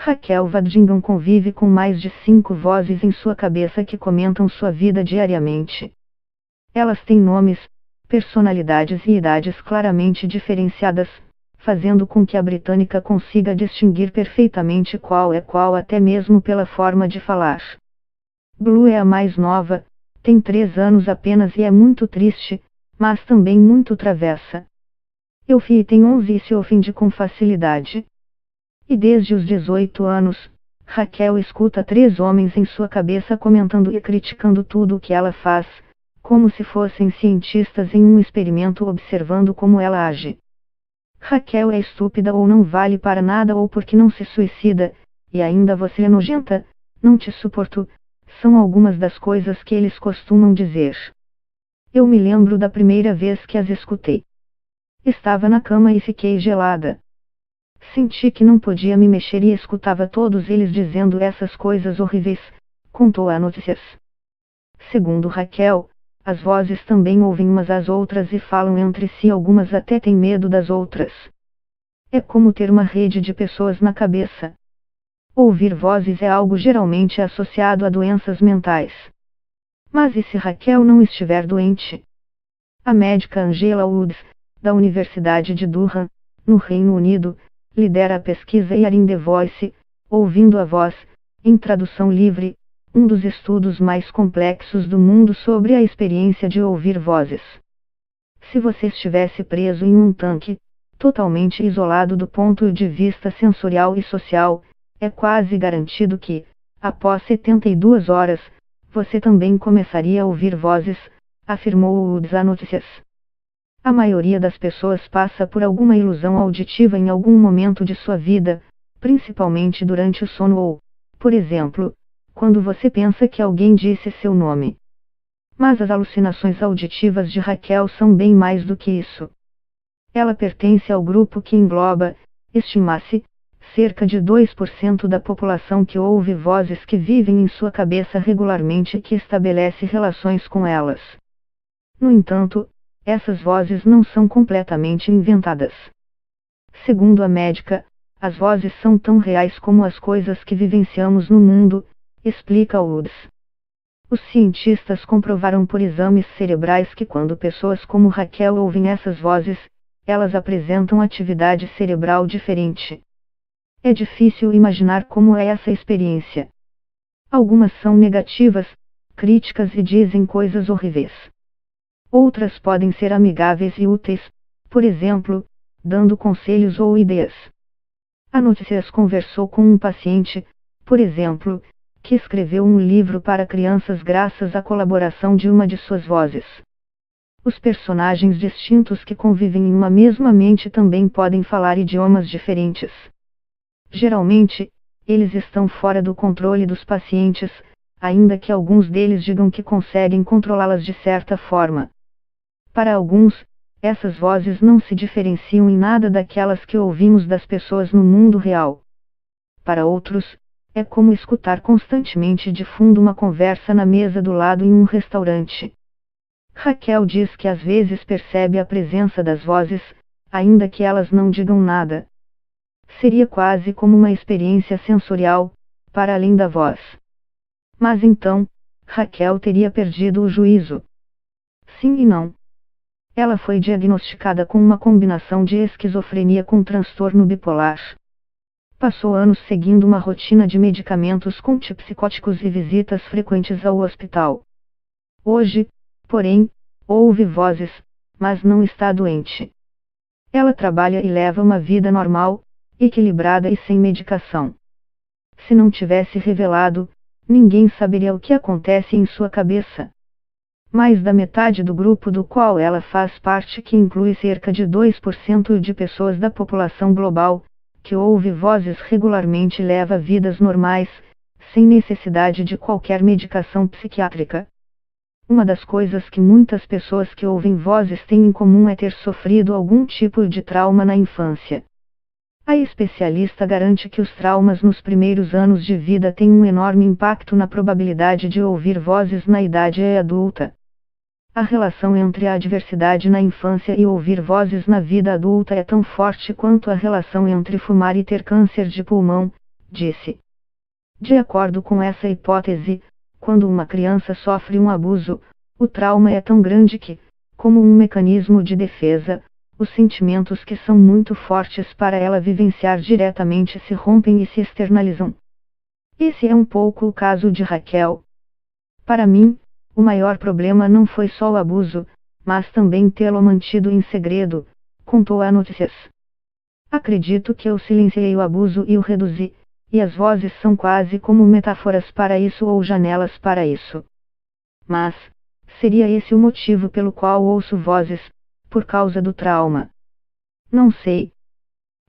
Raquel Vadingham convive com mais de 5 vozes em sua cabeça que comentam sua vida diariamente. Elas têm nomes, personalidades e idades claramente diferenciadas, fazendo com que a britânica consiga distinguir perfeitamente qual é qual até mesmo pela forma de falar. Blue é a mais nova, tem 3 anos apenas e é muito triste, mas também muito travessa. Elfie tem 11 e se ofende com facilidade. E desde os 18 anos, Raquel escuta 3 homens em sua cabeça comentando e criticando tudo o que ela faz, como se fossem cientistas em um experimento observando como ela age. Raquel é estúpida ou não vale para nada ou porque não se suicida, e ainda você é nojenta, não te suporto, são algumas das coisas que eles costumam dizer. Eu me lembro da primeira vez que as escutei. Estava na cama e fiquei gelada. Senti que não podia me mexer e escutava todos eles dizendo essas coisas horríveis, contou a Notícias. Segundo Raquel, as vozes também ouvem umas às outras e falam entre si, algumas até têm medo das outras. É como ter uma rede de pessoas na cabeça. Ouvir vozes é algo geralmente associado a doenças mentais. Mas e se Raquel não estiver doente? A médica Angela Woods, da Universidade de Durham, no Reino Unido, lidera a pesquisa Hearing the Voice, ouvindo a voz, em tradução livre, um dos estudos mais complexos do mundo sobre a experiência de ouvir vozes. Se você estivesse preso em um tanque, totalmente isolado do ponto de vista sensorial e social, é quase garantido que, após 72 horas, você também começaria a ouvir vozes, afirmou Woods a Notícias. A maioria das pessoas passa por alguma ilusão auditiva em algum momento de sua vida, principalmente durante o sono ou, por exemplo, quando você pensa que alguém disse seu nome. Mas as alucinações auditivas de Raquel são bem mais do que isso. Ela pertence ao grupo que engloba, estima-se, cerca de 2% da população que ouve vozes que vivem em sua cabeça regularmente e que estabelece relações com elas. No entanto, essas vozes não são completamente inventadas. Segundo a médica, as vozes são tão reais como as coisas que vivenciamos no mundo, explica Woods. Os cientistas comprovaram por exames cerebrais que quando pessoas como Raquel ouvem essas vozes, elas apresentam atividade cerebral diferente. É difícil imaginar como é essa experiência. Algumas são negativas, críticas e dizem coisas horríveis. Outras podem ser amigáveis e úteis, por exemplo, dando conselhos ou ideias. A Notícias conversou com um paciente, por exemplo, que escreveu um livro para crianças graças à colaboração de uma de suas vozes. Os personagens distintos que convivem em uma mesma mente também podem falar idiomas diferentes. Geralmente, eles estão fora do controle dos pacientes, ainda que alguns deles digam que conseguem controlá-las de certa forma. Para alguns, essas vozes não se diferenciam em nada daquelas que ouvimos das pessoas no mundo real. Para outros, é como escutar constantemente de fundo uma conversa na mesa do lado em um restaurante. Raquel diz que às vezes percebe a presença das vozes, ainda que elas não digam nada. Seria quase como uma experiência sensorial, para além da voz. Mas então, Raquel teria perdido o juízo. Sim e não. Ela foi diagnosticada com uma combinação de esquizofrenia com transtorno bipolar. Passou anos seguindo uma rotina de medicamentos com antipsicóticos e visitas frequentes ao hospital. Hoje, porém, ouve vozes, mas não está doente. Ela trabalha e leva uma vida normal, equilibrada e sem medicação. Se não tivesse revelado, ninguém saberia o que acontece em sua cabeça. Mais da metade do grupo do qual ela faz parte, que inclui cerca de 2% de pessoas da população global, que ouve vozes regularmente leva vidas normais, sem necessidade de qualquer medicação psiquiátrica. Uma das coisas que muitas pessoas que ouvem vozes têm em comum é ter sofrido algum tipo de trauma na infância. A especialista garante que os traumas nos primeiros anos de vida têm um enorme impacto na probabilidade de ouvir vozes na idade adulta. A relação entre a adversidade na infância e ouvir vozes na vida adulta é tão forte quanto a relação entre fumar e ter câncer de pulmão, disse. De acordo com essa hipótese, quando uma criança sofre um abuso, o trauma é tão grande que, como um mecanismo de defesa, os sentimentos que são muito fortes para ela vivenciar diretamente se rompem e se externalizam. Esse é um pouco o caso de Raquel. Para mim, o maior problema não foi só o abuso, mas também tê-lo mantido em segredo, contou a Notícias. Acredito que eu silenciei o abuso e o reduzi, e as vozes são quase como metáforas para isso ou janelas para isso. Mas, seria esse o motivo pelo qual ouço vozes, por causa do trauma? Não sei.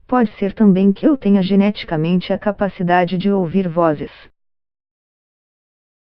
Pode ser também que eu tenha geneticamente a capacidade de ouvir vozes.